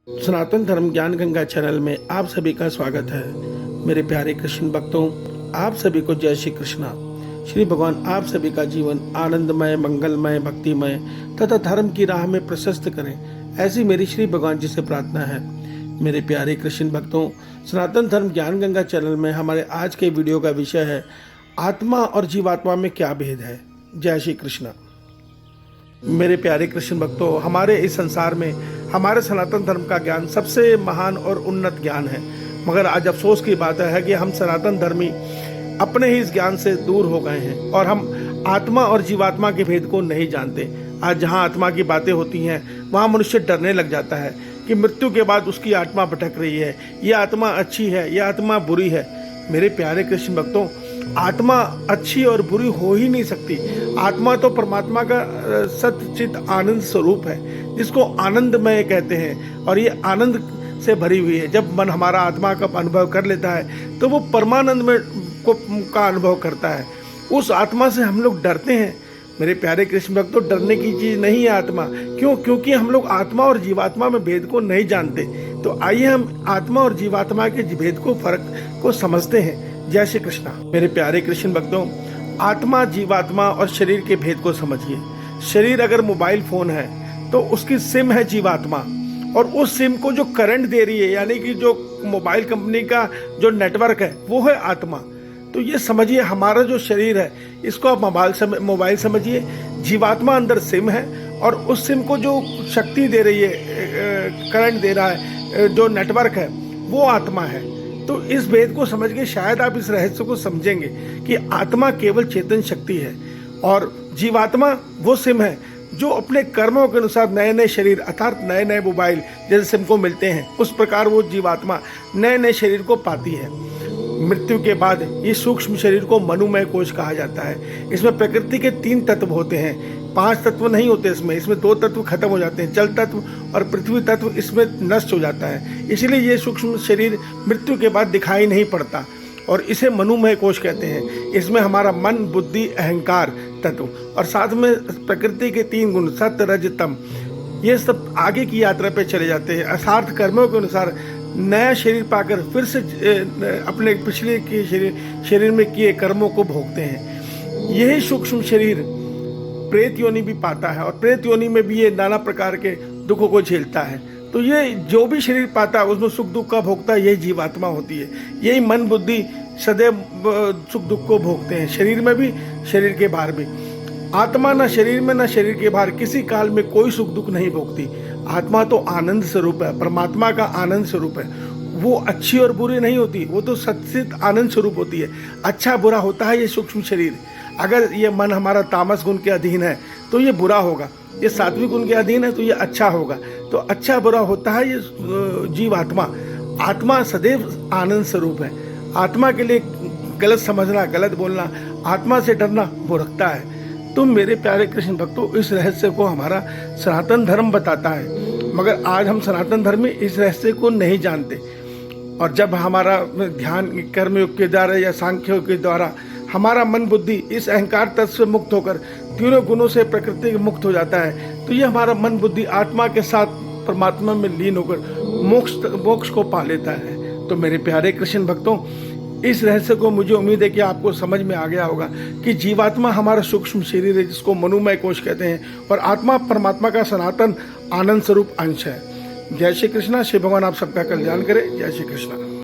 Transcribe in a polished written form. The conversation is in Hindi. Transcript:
सनातन धर्म ज्ञान गंगा चैनल में आप सभी का स्वागत है। मेरे प्यारे कृष्ण भक्तों, आप सभी को जय श्री कृष्णा। श्री भगवान आप सभी का जीवन आनंदमय, मंगलमय, भक्तिमय तथा धर्म की राह में प्रशस्त करें, ऐसी मेरी श्री भगवान जी से प्रार्थना है। मेरे प्यारे कृष्ण भक्तों, सनातन धर्म ज्ञान गंगा चैनल में हमारे आज के वीडियो का विषय है आत्मा और जीवात्मा में क्या भेद है। जय श्री कृष्णा। मेरे प्यारे कृष्ण भक्तों, हमारे इस संसार में हमारे सनातन धर्म का ज्ञान सबसे महान और उन्नत ज्ञान है, मगर आज अफसोस की बात है कि हम सनातन धर्मी अपने ही इस ज्ञान से दूर हो गए हैं और हम आत्मा और जीवात्मा के भेद को नहीं जानते। आज जहाँ आत्मा की बातें होती हैं वहाँ मनुष्य डरने लग जाता है कि मृत्यु के बाद उसकी आत्मा भटक रही है, यह आत्मा अच्छी है, यह आत्मा बुरी है। मेरे प्यारे कृष्ण भक्तों, आत्मा अच्छी और बुरी हो ही नहीं सकती। आत्मा तो परमात्मा का सच्चित आनंद स्वरूप है, जिसको आनंदमय कहते हैं, और ये आनंद से भरी हुई है। जब मन हमारा आत्मा का अनुभव कर लेता है तो वो परमानंद में का अनुभव करता है। उस आत्मा से हम लोग डरते हैं। मेरे प्यारे कृष्ण भक्तों, डरने की चीज़ नहीं है आत्मा। क्यों? क्योंकि हम लोग आत्मा और जीवात्मा में भेद को नहीं जानते। तो आइए हम आत्मा और जीवात्मा के भेद को, फर्क को समझते हैं। जय श्री कृष्णा। मेरे प्यारे कृष्ण भक्तों, आत्मा, जीवात्मा और शरीर के भेद को समझिए। शरीर अगर मोबाइल फोन है तो उसकी सिम है जीवात्मा, और उस सिम को जो करंट दे रही है, यानी कि जो मोबाइल कंपनी का जो नेटवर्क है, वो है आत्मा। तो ये समझिए, हमारा जो शरीर है इसको आप मोबाइल समझिए। जीवात्मा अंदर सिम है, और उस सिम को जो शक्ति दे रही है, करंट दे रहा है, जो नेटवर्क है, वो आत्मा है। तो इस भेद को समझ के शायद आप इस रहस्य को समझेंगे कि आत्मा केवल चेतन शक्ति है, और जीवात्मा वो सिम है जो अपने कर्मों के अनुसार नए नए शरीर अर्थात नए नए मोबाइल जैसे सिम को मिलते हैं, उस प्रकार वो जीवात्मा नए नए शरीर को पाती है। मृत्यु के बाद ये सूक्ष्म शरीर को मनोमय कोश कहा जाता है। इसमें प्रकृति के 3 तत्व होते हैं, 5 तत्व नहीं होते। इसमें 2 तत्व खत्म हो जाते हैं, जल तत्व और पृथ्वी तत्व इसमें नष्ट हो जाता है। इसलिए ये सूक्ष्म शरीर मृत्यु के बाद दिखाई नहीं पड़ता, और इसे मनोमय कोश कहते हैं। इसमें हमारा मन, बुद्धि, अहंकार तत्व और साथ में प्रकृति के 3 गुण सत्य, रज, तम, ये सब आगे की यात्रा पे चले जाते हैं। अर्थात कर्मों के अनुसार नया शरीर पाकर फिर से अपने पिछले के शरीर में किए कर्मों को भोगते हैं। यही सूक्ष्म शरीर प्रेत योनि भी पाता है, और प्रेत योनि में भी ये नाना प्रकार के दुखों को झेलता है। तो ये जो भी शरीर पाता है उसमें सुख दुख का भोगता यही जीवात्मा होती है। यही मन, बुद्धि सदैव सुख दुख को भोगते हैं, शरीर में भी, शरीर के बाहर भी। आत्मा न शरीर में न शरीर के बाहर किसी काल में कोई सुख दुख नहीं भोगती। आत्मा तो आनंद स्वरूप है, परमात्मा का आनंद स्वरूप है। वो अच्छी और बुरी नहीं होती, वो तो सच्चित आनंद स्वरूप होती है। अच्छा बुरा होता है ये सूक्ष्म शरीर। अगर ये मन हमारा तामस गुण के अधीन है तो ये बुरा होगा, ये सात्विक गुण के अधीन है तो ये अच्छा होगा। तो अच्छा बुरा होता है ये जीवात्मा। आत्मा सदैव आनंद स्वरूप है। आत्मा के लिए गलत समझना, गलत बोलना, आत्मा से डरना मूर्खता है। तो मेरे प्यारे कृष्ण भक्तों, इस रहस्य को हमारा सनातन धर्म बताता है, मगर आज हम सनातन धर्म में इस रहस्य को नहीं जानते। और जब हमारा ध्यान कर्मयोग के द्वारा या सांख्य योग के द्वारा हमारा मन, बुद्धि इस अहंकार तत्व से मुक्त होकर तीनों गुणों से प्रकृति मुक्त हो जाता है, तो ये हमारा मन, बुद्धि आत्मा के साथ परमात्मा में लीन होकर मोक्ष को पा लेता है। तो मेरे प्यारे कृष्ण भक्तों, इस रहस्य को मुझे उम्मीद है कि आपको समझ में आ गया होगा कि जीवात्मा हमारा सूक्ष्म शरीर है, जिसको मनोमय कोश कहते हैं, और आत्मा परमात्मा का सनातन आनंद स्वरूप अंश है। जय श्री कृष्णा। शिव भगवान आप सबका कल्याण करे। जय श्री कृष्णा।